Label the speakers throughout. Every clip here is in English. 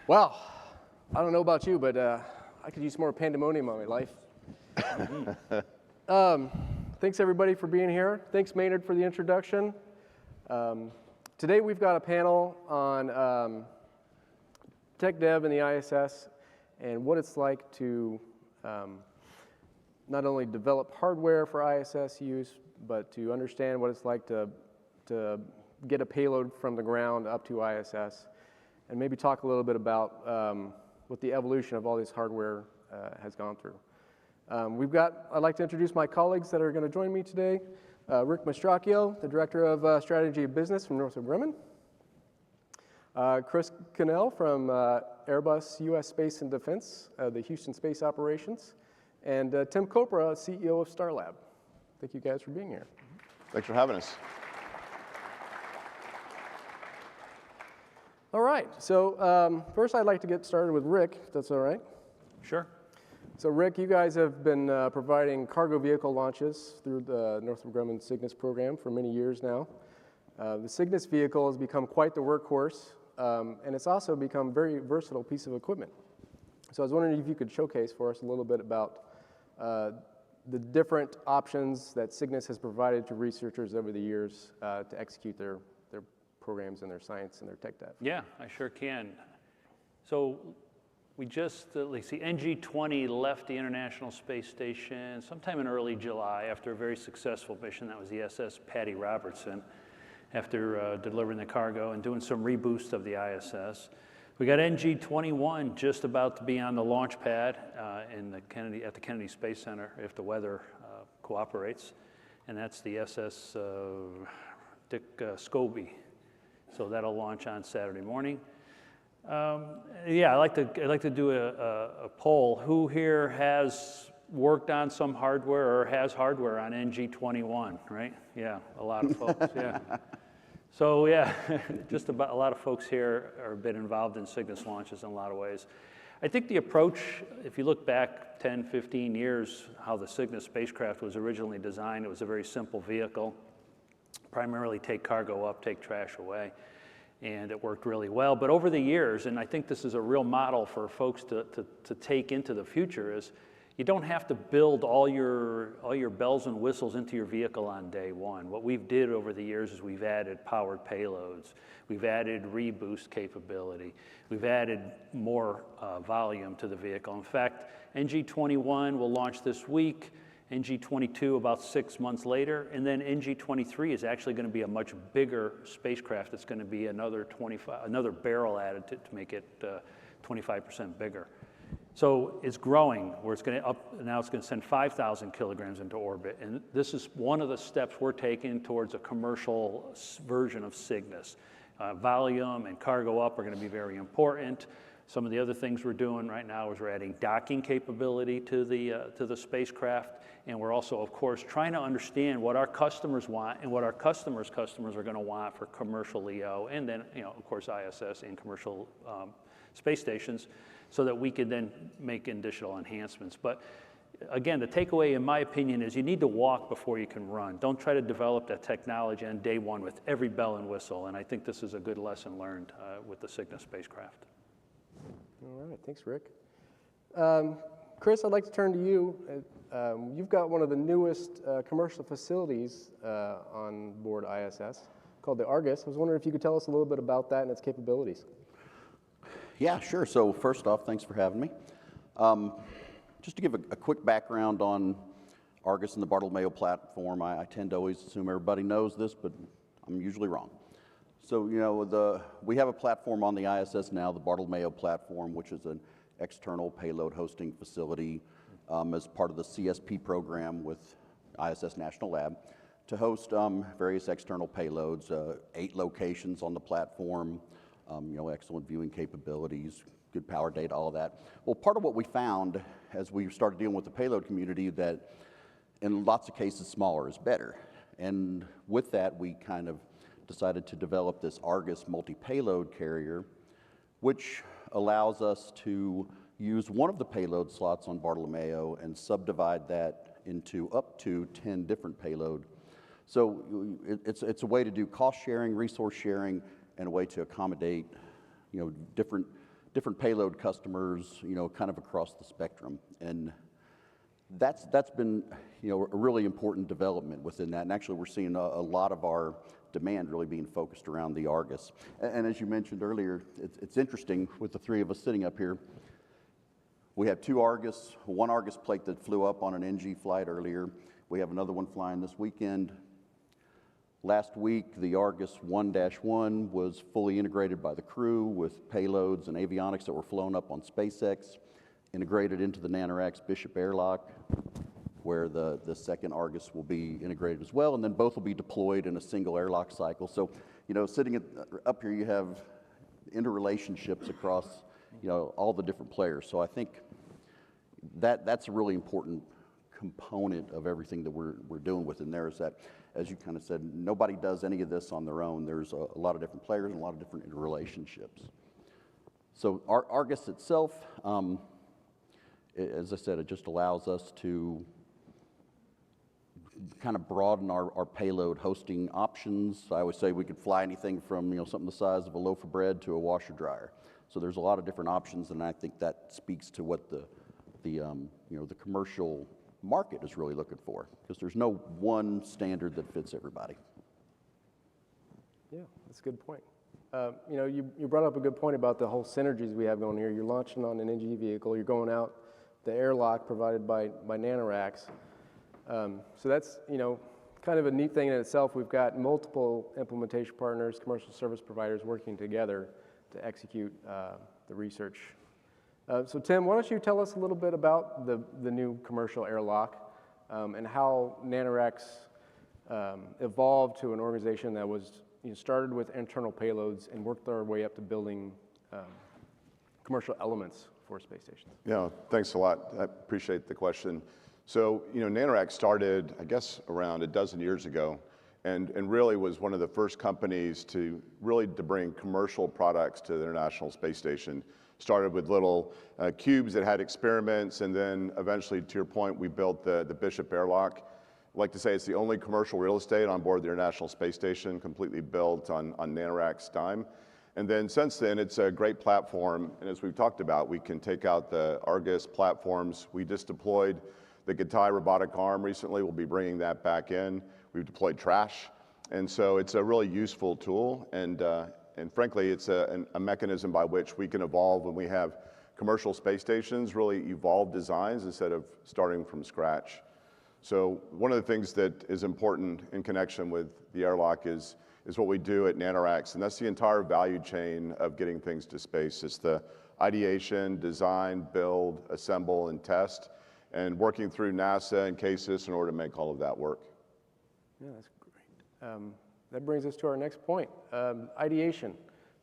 Speaker 1: Well, I don't know about you, but I could use more pandemonium on my life. Thanks everybody for being here. Thanks Maynard for the introduction. Today we've got a panel on tech dev in the ISS and what it's like to not only develop hardware for ISS use, but to understand what it's like to get a payload from the ground up to ISS, and maybe talk a little bit about what the evolution of all this hardware has gone through. I'd like to introduce my colleagues that are going to join me today. Rick Mastracchio, the Director of Strategy of Business from Northrop Grumman. Chris Cannell from Airbus U.S. Space and Defense, the Houston Space Operations. And Tim Kopra, CEO of Starlab. Thank you guys for being here.
Speaker 2: Thanks for having us.
Speaker 1: All right, so first I'd like to get started with Rick, if that's all right.
Speaker 3: Sure.
Speaker 1: So Rick, you guys have been providing cargo vehicle launches through the Northrop Grumman Cygnus program for many years now. The Cygnus vehicle has become quite the workhorse, and it's also become a very versatile piece of equipment. So I was wondering if you could showcase for us a little bit about the different options that Cygnus has provided to researchers over the years to execute their programs and their science and their tech dev.
Speaker 3: Yeah, I sure can. So we just, let's see, NG-20 left the International Space Station sometime in early July after a very successful mission. That was the SS Patty Robertson, after delivering the cargo and doing some reboost of the ISS. We got NG-21 just about to be on the launch pad at the Kennedy Space Center if the weather cooperates, and that's the SS Dick Scobie. So that'll launch on Saturday morning. Yeah, I like to do a poll. Who here has worked on some hardware or has hardware on NG-21, right? Yeah, a lot of folks, yeah. So yeah, just about a lot of folks here have been involved in Cygnus launches in a lot of ways. I think the approach, if you look back 10, 15 years, how the Cygnus spacecraft was originally designed, it was a very simple vehicle. Primarily take cargo up, take trash away, and it worked really well. But over the years, and I think this is a real model for folks to take into the future, is you don't have to build all your bells and whistles into your vehicle on day one. What we've did over the years is we've added powered payloads, we've added reboost capability, we've added more volume to the vehicle. In fact, NG-21 will launch this week, NG-22 about 6 months later, and then NG-23 is actually going to be a much bigger spacecraft. It's going to be another barrel added to make it 25% bigger. So it's growing, where it's going to now it's going to send 5,000 kilograms into orbit, and this is one of the steps we're taking towards a commercial version of Cygnus. Volume and cargo up are going to be very important. Some of the other things we're doing right now is we're adding docking capability to the spacecraft, and we're also, of course, trying to understand what our customers want and what our customers' customers are going to want for commercial LEO, and then, of course, ISS and commercial space stations, so that we can then make additional enhancements. But again, the takeaway, in my opinion, is you need to walk before you can run. Don't try to develop that technology on day one with every bell and whistle, and I think this is a good lesson learned with the Cygnus spacecraft.
Speaker 1: All right, thanks, Rick. Chris, I'd like to turn to you. You've got one of the newest commercial facilities on board ISS called the Argus. I was wondering if you could tell us a little bit about that and its capabilities.
Speaker 2: Yeah, sure. So first off, thanks for having me. Just to give a quick background on Argus and the Bartolomeo platform, I tend to always assume everybody knows this, but I'm usually wrong. So, we have a platform on the ISS now, the Bartolomeo platform, which is an external payload hosting facility as part of the CSP program with ISS National Lab to host various external payloads, 8 locations on the platform, excellent viewing capabilities, good power data, all of that. Well, part of what we found as we started dealing with the payload community that in lots of cases, smaller is better. And with that, we kind of decided to develop this Argus multi-payload carrier, which allows us to use one of the payload slots on Bartolomeo and subdivide that into up to 10 different payload. So it's a way to do cost sharing, resource sharing, and a way to accommodate different different payload customers, kind of across the spectrum. And that's been, a really important development within that. And actually, we're seeing a lot of our demand really being focused around the Argus. And as you mentioned earlier, it's interesting with the three of us sitting up here. We have one Argus plate that flew up on an NG flight earlier. We have another one flying this weekend. Last week, the Argus 1-1 was fully integrated by the crew with payloads and avionics that were flown up on SpaceX, integrated into the Nanoracks Bishop airlock, where the second Argus will be integrated as well, and then both will be deployed in a single airlock cycle. So, sitting up here, you have interrelationships across, all the different players. So I think that's a really important component of everything that we're doing within there, is that, as you kind of said, nobody does any of this on their own. There's a lot of different players and a lot of different interrelationships. So Argus itself, as I said, it just allows us to kind of broaden our payload hosting options. I always say we could fly anything from something the size of a loaf of bread to a washer dryer. So there's a lot of different options, and I think that speaks to what the commercial market is really looking for, because there's no one standard that fits everybody.
Speaker 1: Yeah, that's a good point. You brought up a good point about the whole synergies we have going here. You're launching on an NG vehicle. You're going out the airlock provided by Nanoracks. So that's, kind of a neat thing in itself. We've got multiple implementation partners, commercial service providers working together to execute the research. So Tim, why don't you tell us a little bit about the new commercial airlock and how Nanoracks evolved to an organization that was started with internal payloads and worked our way up to building commercial elements for space stations.
Speaker 4: Yeah, thanks a lot. I appreciate the question. So, Nanoracks started, I guess, around a dozen years ago, and really was one of the first companies to bring commercial products to the International Space Station. Started with little cubes that had experiments, and then eventually, to your point, we built the Bishop airlock. I like to say it's the only commercial real estate on board the International Space Station, completely built on Nanoracks' dime. And then since then, it's a great platform, and as we've talked about, we can take out the Argus platforms. We just deployed the Gatai robotic arm recently. We'll be bringing that back in. We've deployed trash, and so it's a really useful tool, and frankly, it's a mechanism by which we can evolve when we have commercial space stations, really evolve designs instead of starting from scratch. So one of the things that is important in connection with the airlock is what we do at Nanoracks, and that's the entire value chain of getting things to space. It's the ideation, design, build, assemble, and test, and working through NASA and CASIS in order to make all of that work.
Speaker 1: Yeah, that's great. That brings us to our next point, ideation,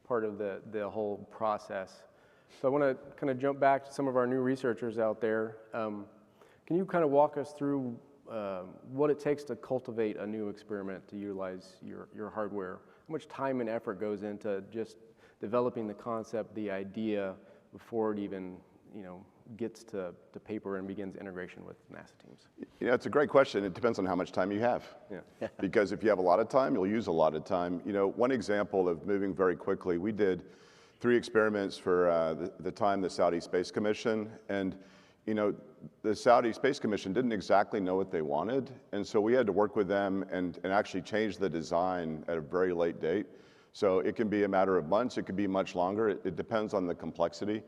Speaker 1: part of the whole process. So I want to kind of jump back to some of our new researchers out there. Can you kind of walk us through what it takes to cultivate a new experiment to utilize your hardware? How much time and effort goes into just developing the concept, the idea, before it even gets to paper and begins integration with NASA teams?
Speaker 4: It's a great question. It depends on how much time you have. Yeah. Because if you have a lot of time, you'll use a lot of time. One example of moving very quickly, we did 3 experiments for the time the Saudi Space Commission, and the Saudi Space Commission didn't exactly know what they wanted, and so we had to work with them and actually change the design at a very late date. So it can be a matter of months, it could be much longer, it depends on the complexity.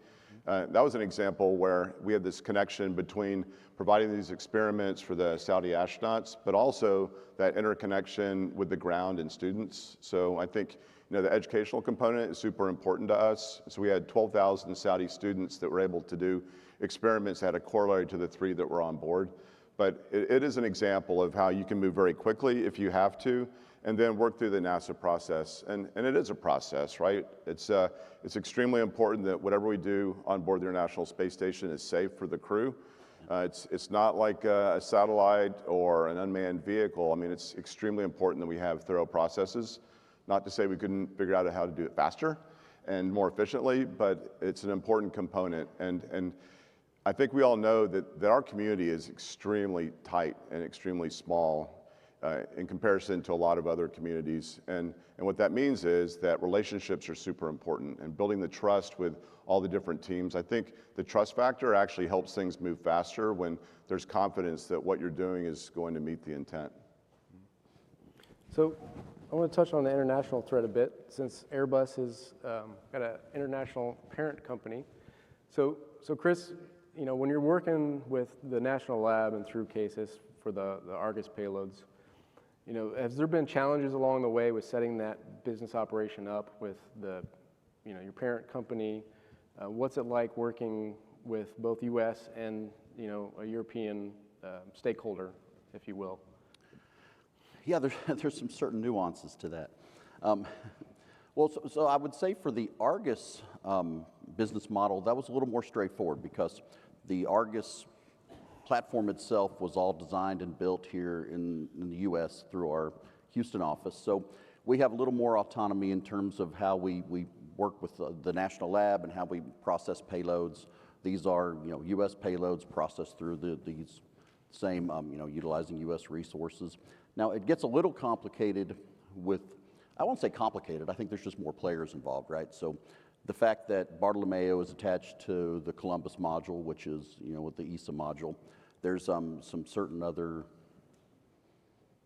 Speaker 4: That was an example where we had this connection between providing these experiments for the Saudi astronauts, but also that interconnection with the ground and students. So I think the educational component is super important to us. So we had 12,000 Saudi students that were able to do experiments that had a corollary to the 3 that were on board. But it is an example of how you can move very quickly if you have to, and then work through the NASA process. And it is a process, right? It's extremely important that whatever we do on board the International Space Station is safe for the crew. It's not like a satellite or an unmanned vehicle. I mean, it's extremely important that we have thorough processes. Not to say we couldn't figure out how to do it faster and more efficiently, but it's an important component. And I think we all know that our community is extremely tight and extremely small. in comparison to a lot of other communities. And what that means is that relationships are super important, and building the trust with all the different teams. I think the trust factor actually helps things move faster when there's confidence that what you're doing is going to meet the intent.
Speaker 1: So I want to touch on the international thread a bit, since Airbus has got an international parent company. So Chris, when you're working with the national lab and through CASIS for the Argus payloads, has there been challenges along the way with setting that business operation up with your parent company? What's it like working with both U.S. and a European stakeholder, if you will?
Speaker 2: Yeah, there's some certain nuances to that. So I would say for the Argus business model, that was a little more straightforward because the Argus platform itself was all designed and built here in the U.S. through our Houston office. So we have a little more autonomy in terms of how we work with the national lab and how we process payloads. These are U.S. payloads processed through these same utilizing U.S. resources. Now it gets a little complicated with, I won't say complicated, I think there's just more players involved, right? So the fact that Bartolomeo is attached to the Columbus module, which is with the ESA module, there's some certain other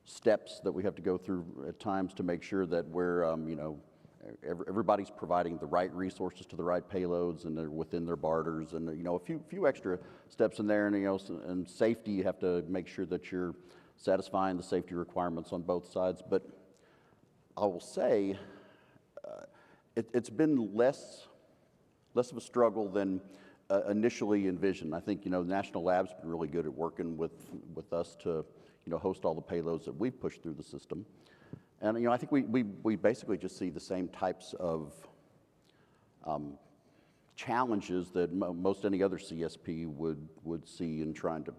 Speaker 2: steps that we have to go through at times to make sure that we're everybody's providing the right resources to the right payloads and they're within their barters, and a few extra steps in there, and safety, you have to make sure that you're satisfying the safety requirements on both sides. But I will say it's been less of a struggle than initially envisioned. I think the National Lab's been really good at working with us to host all the payloads that we've pushed through the system. And I think we basically just see the same types of challenges that most any other CSP would see in trying to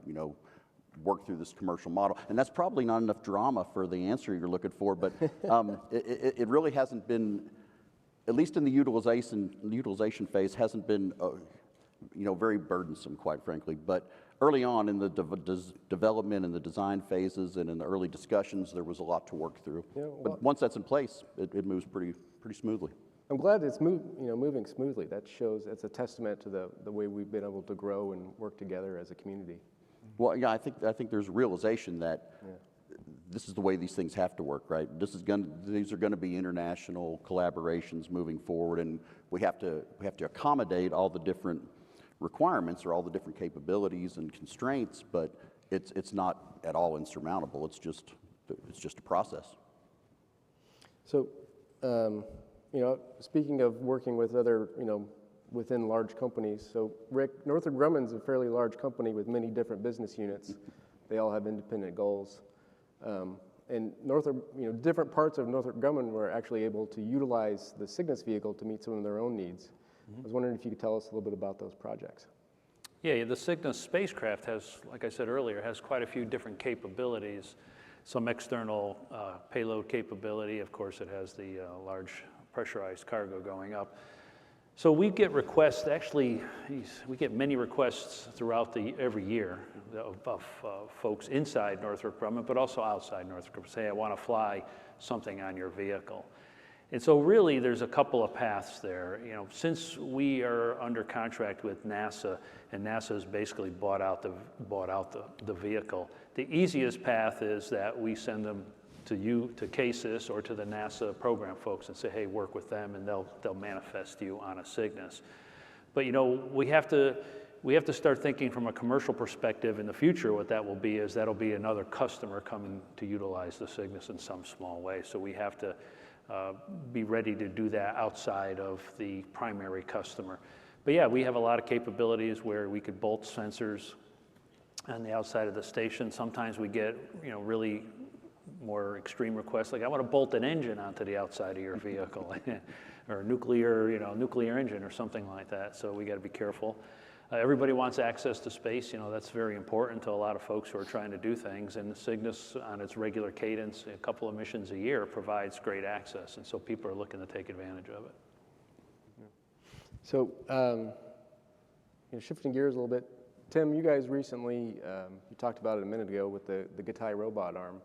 Speaker 2: work through this commercial model. And that's probably not enough drama for the answer you're looking for, but it really hasn't been, at least in the utilization phase, hasn't been very burdensome, quite frankly. But early on in the development and the design phases and in the early discussions, there was a lot to work through. But once that's in place, it moves pretty smoothly.
Speaker 1: I'm glad it's moving smoothly. That shows, it's a testament to the way we've been able to grow and work together as a community.
Speaker 2: Well, yeah, I think there's a realization that this is the way these things have to work, right? These are going to be international collaborations moving forward, and we have to accommodate all the different requirements or all the different capabilities and constraints, but it's not at all insurmountable. It's just a process.
Speaker 1: So, speaking of working with other, within large companies, so Rick, Northrop Grumman's a fairly large company with many different business units. They all have independent goals. And different parts of Northrop Grumman were actually able to utilize the Cygnus vehicle to meet some of their own needs. I was wondering if you could tell us a little bit about those projects.
Speaker 3: Yeah, the Cygnus spacecraft has, like I said earlier, has quite a few different capabilities. Some external payload capability. Of course, it has the large pressurized cargo going up. So we get requests, actually, we get many requests throughout every year of folks inside Northrop Grumman, but also outside Northrop Grumman, say, I want to fly something on your vehicle. And so really, there's a couple of paths there. Since we are under contract with NASA, and NASA has basically bought out the vehicle, the easiest path is that we send them to CASIS or to the NASA program folks and say, hey, work with them, and they'll manifest you on a Cygnus. But we have to start thinking from a commercial perspective in the future. What that will be is that'll be another customer coming to utilize the Cygnus in some small way. So we have to be ready to do that outside of the primary customer. But yeah, we have a lot of capabilities where we could bolt sensors on the outside of the station. Sometimes we get really more extreme requests, like I want to bolt an engine onto the outside of your vehicle, or a nuclear engine or something like that. So we got to be careful. Everybody wants access to space. That's very important to a lot of folks who are trying to do things. And the Cygnus, on its regular cadence, a couple of missions a year, provides great access. And so people are looking to take advantage of it.
Speaker 1: So, shifting gears a little bit, Tim, you guys recently, you talked about it a minute ago with the Gitai robot arm.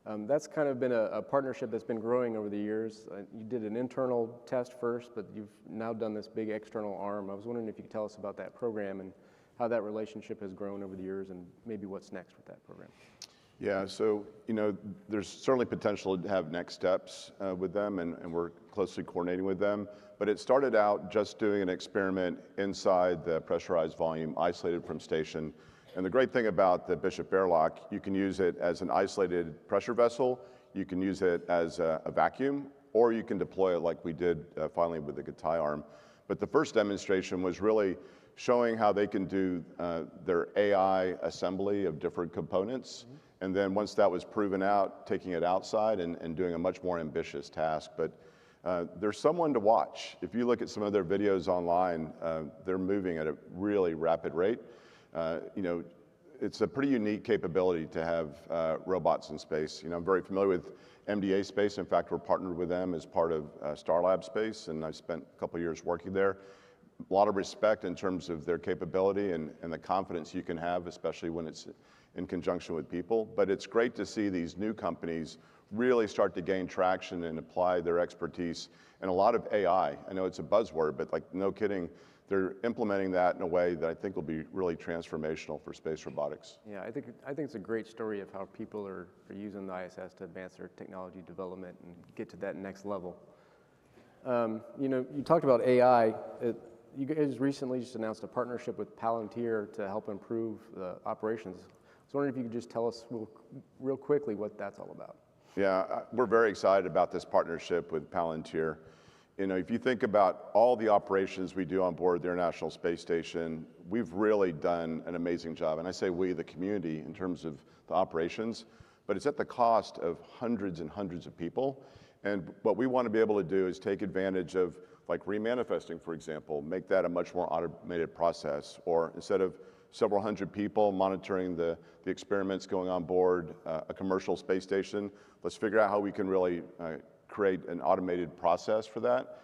Speaker 1: That's kind of been a partnership that's been growing over the years. You did an internal test first, but you've now done this big external arm. I was wondering if you could tell us about that program and how that relationship has grown over the years and maybe what's next with that program.
Speaker 4: Yeah, so there's certainly potential to have next steps with them, and we're closely coordinating with them. But it started out just doing an experiment inside the pressurized volume, isolated from station. And the great thing about the Bishop Airlock, you can use it as an isolated pressure vessel, you can use it as a vacuum, or you can deploy it like we did finally with the Gatai arm. But the first demonstration was really showing how they can do their AI assembly of different components. And then once that was proven out, taking it outside and doing a much more ambitious task. But there's someone to watch. If you look at some of their videos online, they're moving at a really rapid rate. It's a pretty unique capability to have robots in space. I'm very familiar with MDA Space. In fact, we're partnered with them as part of Starlab Space, and I spent a couple of years working there. A lot of respect in terms of their capability and the confidence you can have, especially when it's in conjunction with people. But it's great to see these new companies really start to gain traction and apply their expertise and a lot of AI. I know it's a buzzword, but like no kidding, they're implementing that in a way that I think will be really transformational for space robotics.
Speaker 1: Yeah, I think it's a great story of how people are using the ISS to advance their technology development and get to that next level. You talked about AI. You guys recently just announced a partnership with Palantir to help improve the operations. I was wondering if you could just tell us real quickly what that's all about.
Speaker 4: Yeah, we're very excited about this partnership with Palantir. If you think about all the operations we do on board the International Space Station, we've really done an amazing job. And I say we, the community, in terms of the operations, but it's at the cost of hundreds and hundreds of people. And what we want to be able to do is take advantage of like remanifesting, for example, make that a much more automated process, or instead of several hundred people monitoring the experiments going on board a commercial space station, let's figure out how we can really create an automated process for that.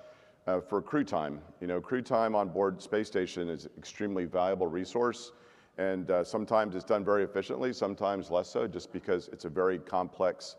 Speaker 4: For crew time, crew time on board space station is an extremely valuable resource, and sometimes it's done very efficiently, sometimes less so, just because it's a very complex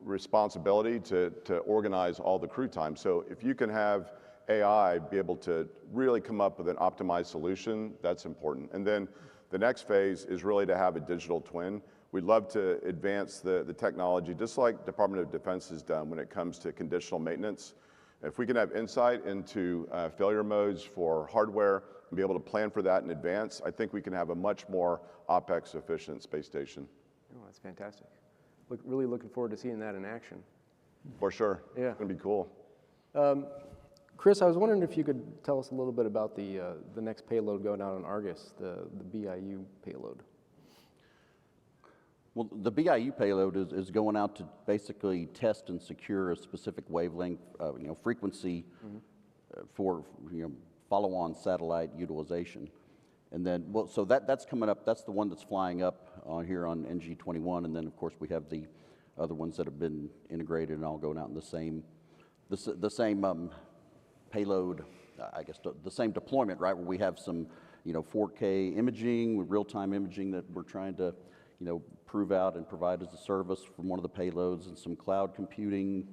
Speaker 4: responsibility to organize all the crew time. So if you can have AI be able to really come up with an optimized solution, that's important. And then the next phase is really to have a digital twin. We'd love to advance the technology, just like Department of Defense has done when it comes to conditional maintenance. If we can have insight into failure modes for hardware and be able to plan for that in advance, I think we can have a much more OpEx efficient space station.
Speaker 1: Oh, that's fantastic. Really looking forward to seeing that in action.
Speaker 4: For sure.
Speaker 1: Yeah.
Speaker 4: It's going to be cool.
Speaker 1: Chris, I was wondering if you could tell us a little bit about the next payload going out on Argus, the BIU payload.
Speaker 2: Well, the BIU payload is going out to basically test and secure a specific wavelength, frequency for follow-on satellite utilization. And then, so that's coming up. That's the one that's flying up on here on NG-21. And then, of course, we have the other ones that have been integrated and all going out in the same payload. I guess the same deployment, right? Where we have some, 4K imaging, real-time imaging that we're trying to, prove out and provide as a service from one of the payloads, and some cloud computing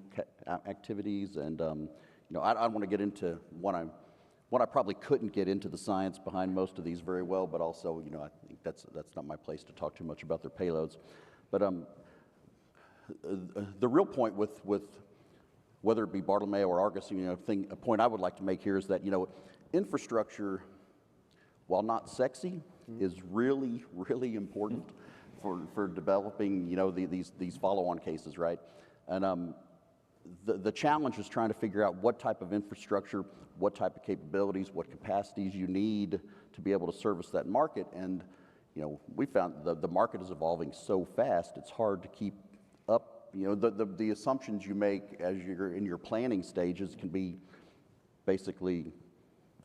Speaker 2: activities. And I don't want to get into what I probably couldn't get into the science behind most of these very well, but also, I think that's not my place to talk too much about their payloads. But the real point with whether it be Bartolomeo or Argus, a point I would like to make here is that, infrastructure, while not sexy, is really, really important for developing, these follow-on cases, right? And the challenge is trying to figure out what type of infrastructure, what type of capabilities, what capacities you need to be able to service that market. And we found the market is evolving so fast, it's hard to keep up. The assumptions you make as you're in your planning stages can be basically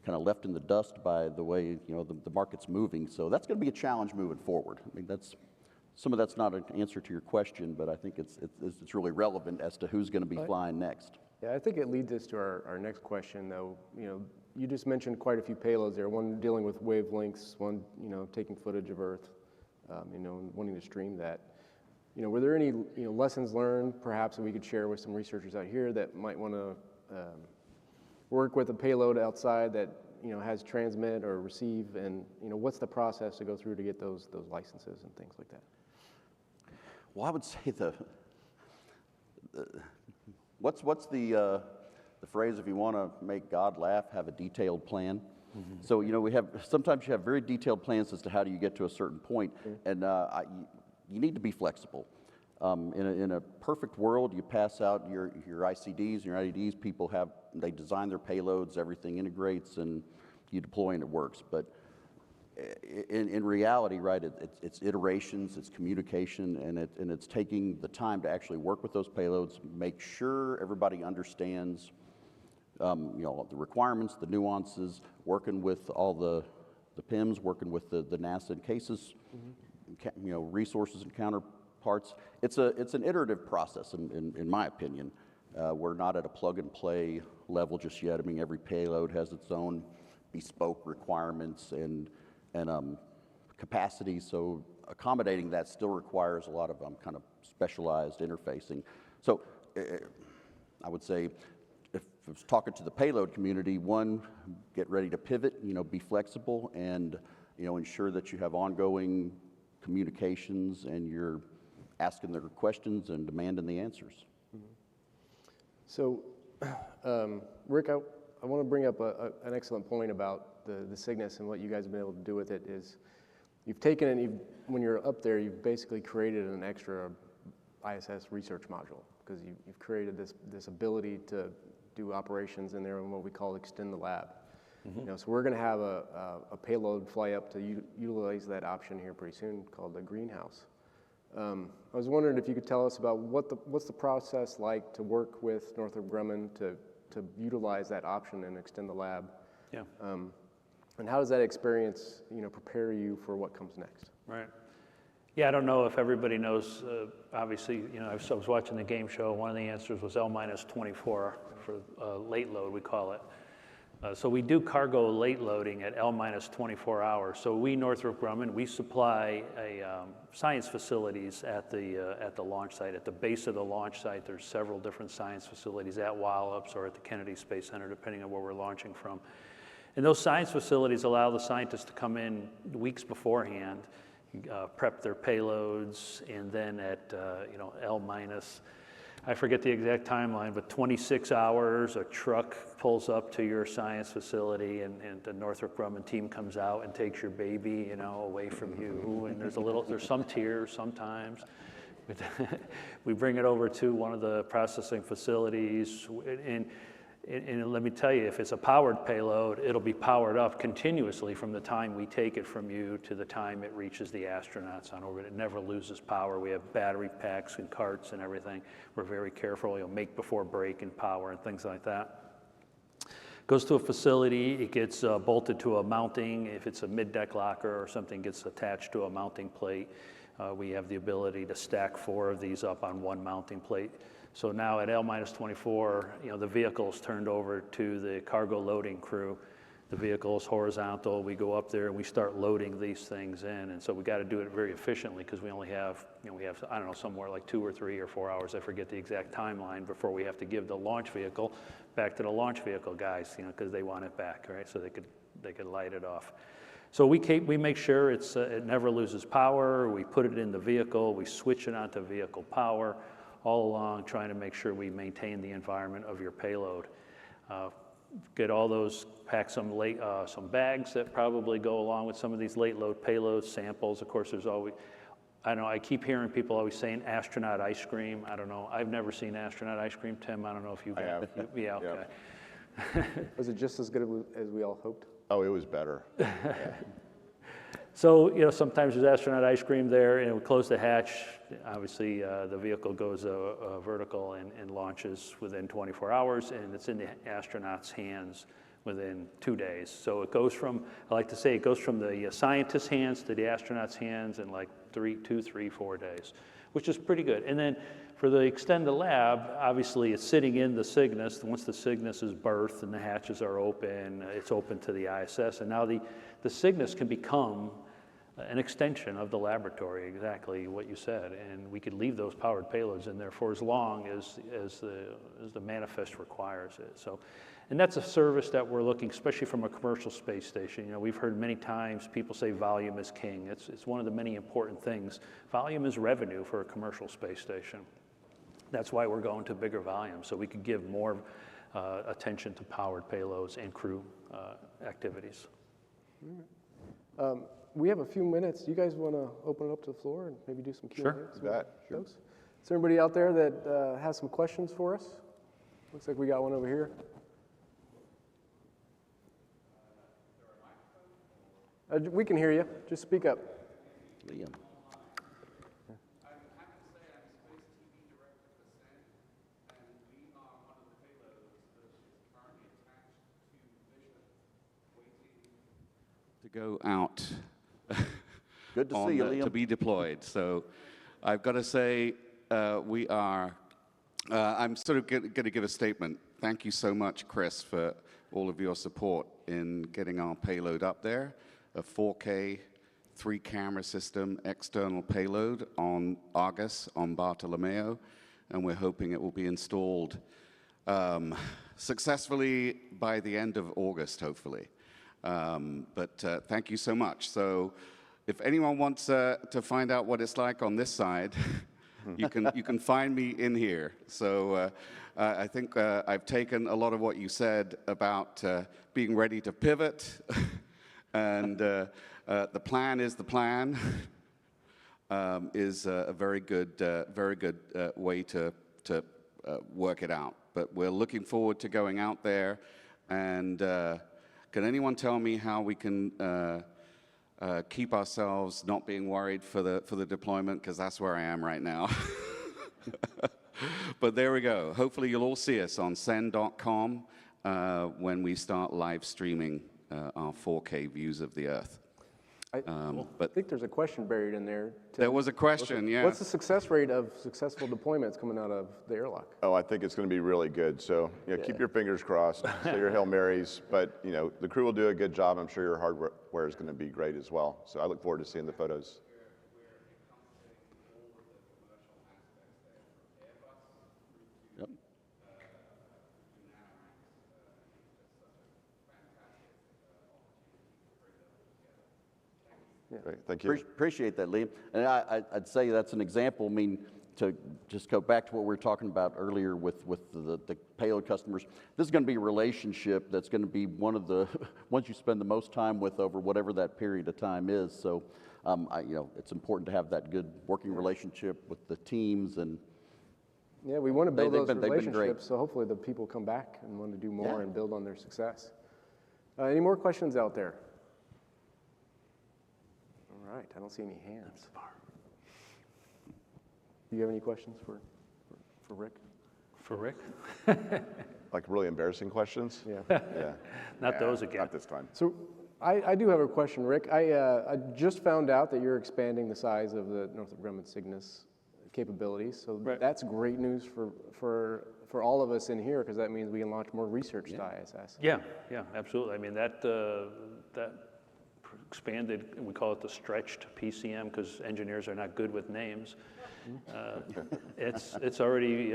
Speaker 2: kind of left in the dust by the way the market's moving. So that's going to be a challenge moving forward. I mean, some of that's not an answer to your question, but I think it's really relevant as to who's going to be flying next.
Speaker 1: Yeah, I think it leads us to our next question, though. You just mentioned quite a few payloads there. One dealing with wavelengths, one taking footage of Earth, and wanting to stream that. were there any lessons learned perhaps that we could share with some researchers out here that might want to work with a payload outside that has transmit or receive, and what's the process to go through to get those licenses and things like that?
Speaker 2: Well, I would say what's the phrase, if you want to make God laugh, have a detailed plan. Mm-hmm. So sometimes you have very detailed plans as to how do you get to a certain point, and you need to be flexible. In a perfect world, you pass out your ICDs and your IDDs. They design their payloads, everything integrates, and you deploy and it works. But in reality, right, it's iterations, it's communication, and it's taking the time to actually work with those payloads, make sure everybody understands, the requirements, the nuances, working with all the PIMs, working with the NASA and cases, resources and counterparts. It's an iterative process, in my opinion. We're not at a plug-and-play level just yet. I mean, every payload has its own bespoke requirements and capacity, so accommodating that still requires a lot of kind of specialized interfacing. So I would say, if I was talking to the payload community, one, get ready to pivot, be flexible, and ensure that you have ongoing communications and you're asking the questions and demanding the answers. Mm-hmm.
Speaker 1: So, Rick, I want to bring up an excellent point about the Cygnus and what you guys have been able to do with it. Is you've taken it, when you're up there, you've basically created an extra ISS research module, because you've created this ability to do operations in there in what we call extend the lab. Mm-hmm. So we're going to have a payload fly up to utilize that option here pretty soon, called the greenhouse. I was wondering if you could tell us about what's the process like to work with Northrop Grumman to utilize that option and extend the lab.
Speaker 3: Yeah.
Speaker 1: And how does that experience, prepare you for what comes next?
Speaker 3: Right. Yeah, I don't know if everybody knows. Obviously, I was watching the game show. One of the answers was L-24 for late load, we call it. So we do cargo late loading at L-24 hours. So we, Northrop Grumman, we supply science facilities at the launch site. At the base of the launch site, there's several different science facilities at Wallops or at the Kennedy Space Center, depending on where we're launching from. And those science facilities allow the scientists to come in weeks beforehand, prep their payloads, and then at L-, I forget the exact timeline, but 26 hours, a truck pulls up to your science facility, and the Northrop Grumman team comes out and takes your baby, away from you. And there's some tears sometimes. We bring it over to one of the processing facilities, and let me tell you, if it's a powered payload, it'll be powered up continuously from the time we take it from you to the time it reaches the astronauts on orbit. It never loses power. We have battery packs and carts and everything. We're very careful, make before break and power and things like that. Goes to a facility, it gets bolted to a mounting. If it's a mid-deck locker or something gets attached to a mounting plate, we have the ability to stack 4 of these up on one mounting plate. So now at L-24, the vehicle is turned over to the cargo loading crew. The vehicle is horizontal. We go up there and we start loading these things in. And so we got to do it very efficiently, because we only have, I don't know, somewhere like 2 or 3 or 4 hours. I forget the exact timeline before we have to give the launch vehicle back to the launch vehicle guys, because they want it back, right? So they could light it off. So we make sure it never loses power. We put it in the vehicle. We switch it onto vehicle power, all along trying to make sure we maintain the environment of your payload. Get all those, pack some bags that probably go along with some of these late load payloads, samples. Of course, there's always, I don't know, I keep hearing people always saying astronaut ice cream. I don't know, I've never seen astronaut ice cream. Tim, I don't know if you have. Yeah, okay.
Speaker 1: Was it just as good as we all hoped?
Speaker 4: Oh, it was better.
Speaker 3: So, sometimes there's astronaut ice cream there, and we close the hatch. Obviously, the vehicle goes vertical and launches within 24 hours, and it's in the astronaut's hands within 2 days. So it goes from, I like to say, it goes from the scientist's hands to the astronaut's hands in like 2, 3, 4 days, which is pretty good. And then for the extend the lab, obviously it's sitting in the Cygnus. Once the Cygnus is berthed and the hatches are open, it's open to the ISS. And now the Cygnus can become an extension of the laboratory, exactly what you said, and we could leave those powered payloads in there for as long as the manifest requires it. So, and that's a service that we're looking, especially from a commercial space station. You know, we've heard many times people say volume is king. It's one of the many important things. Volume is revenue for a commercial space station. That's why we're going to bigger volumes, so we could give more attention to powered payloads and crew activities.
Speaker 1: We have a few minutes. You guys want to open it up to the floor and maybe do some Q&A?
Speaker 3: Sure.
Speaker 1: with
Speaker 4: You bet.
Speaker 1: folks? Is there anybody out there that has some questions for us? Looks like we got one over here. We can hear you. Just speak up.
Speaker 2: Liam.
Speaker 5: To go out
Speaker 2: Good to see you, Liam.
Speaker 5: to be deployed. So I've got to say we are, I'm sort of going to give a statement. Thank you so much, Chris, for all of your support in getting our payload up there. A 4K, 3-camera system, external payload on Argus, on Bartolomeo, and we're hoping it will be installed successfully by the end of August, hopefully. But thank you so much. So if anyone wants to find out what it's like on this side, you can find me in here. So I think I've taken a lot of what you said about being ready to pivot, and the plan is the plan, is a very good way to work it out. But we're looking forward to going out there, and can anyone tell me how we can keep ourselves not being worried for the deployment? Because that's where I am right now. But there we go. Hopefully you'll all see us on send.com when we start live streaming our 4K views of the Earth.
Speaker 1: I think there's a question buried in there.
Speaker 5: There was a question, yeah.
Speaker 1: What's the success rate of successful deployments coming out of the airlock?
Speaker 4: Oh, I think it's going to be really good. So, keep your fingers crossed, say your Hail Marys, but, the crew will do a good job. I'm sure your hardware is going to be great as well. So I look forward to seeing the photos.
Speaker 2: Yep.
Speaker 4: Great, thank you.
Speaker 2: Appreciate that, Liam. And I'd say that's an example. I mean, to just go back to what we were talking about earlier with the payload customers, this is going to be a relationship that's going to be one of the ones you spend the most time with over whatever that period of time is. So, it's important to have that good working relationship with the teams, and
Speaker 1: Yeah, we want to build those
Speaker 2: they've been great.
Speaker 1: relationships, so hopefully the people come back and want to do more and build on their success. Any more questions out there? All right, I don't see any hands. Do you have any questions for Rick?
Speaker 3: For Rick?
Speaker 4: Like really embarrassing questions?
Speaker 1: Yeah.
Speaker 4: Yeah.
Speaker 3: Not those again.
Speaker 4: Not this time.
Speaker 1: So I do have a question, Rick. I just found out that you're expanding the size of the Northrop Grumman Cygnus capabilities. So that's great news for all of us in here, because that means we can launch more research to ISS.
Speaker 3: Yeah, absolutely. I mean, that expanded, we call it the stretched PCM because engineers are not good with names. It's already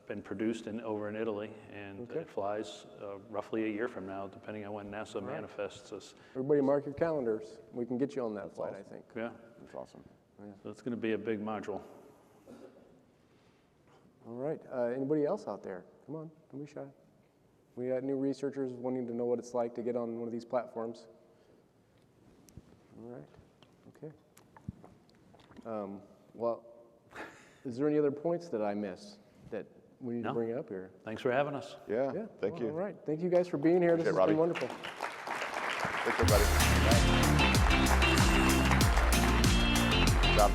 Speaker 3: been produced over in Italy, and it flies roughly a year from now, depending on when NASA manifests us.
Speaker 1: Everybody mark your calendars. We can get you on that flight, I think.
Speaker 3: Yeah,
Speaker 4: That's awesome.
Speaker 3: so it's going to be a big module.
Speaker 1: All right. Anybody else out there? Come on, don't be shy. We got new researchers wanting to know what it's like to get on one of these platforms. All right. Okay. Well, is there any other points that I missed that we need to bring up here?
Speaker 3: Thanks for having us.
Speaker 4: Yeah, thank you.
Speaker 1: All right. Thank you guys for being here. This has
Speaker 4: Robbie.
Speaker 1: been wonderful.
Speaker 4: Thanks, everybody. Good job.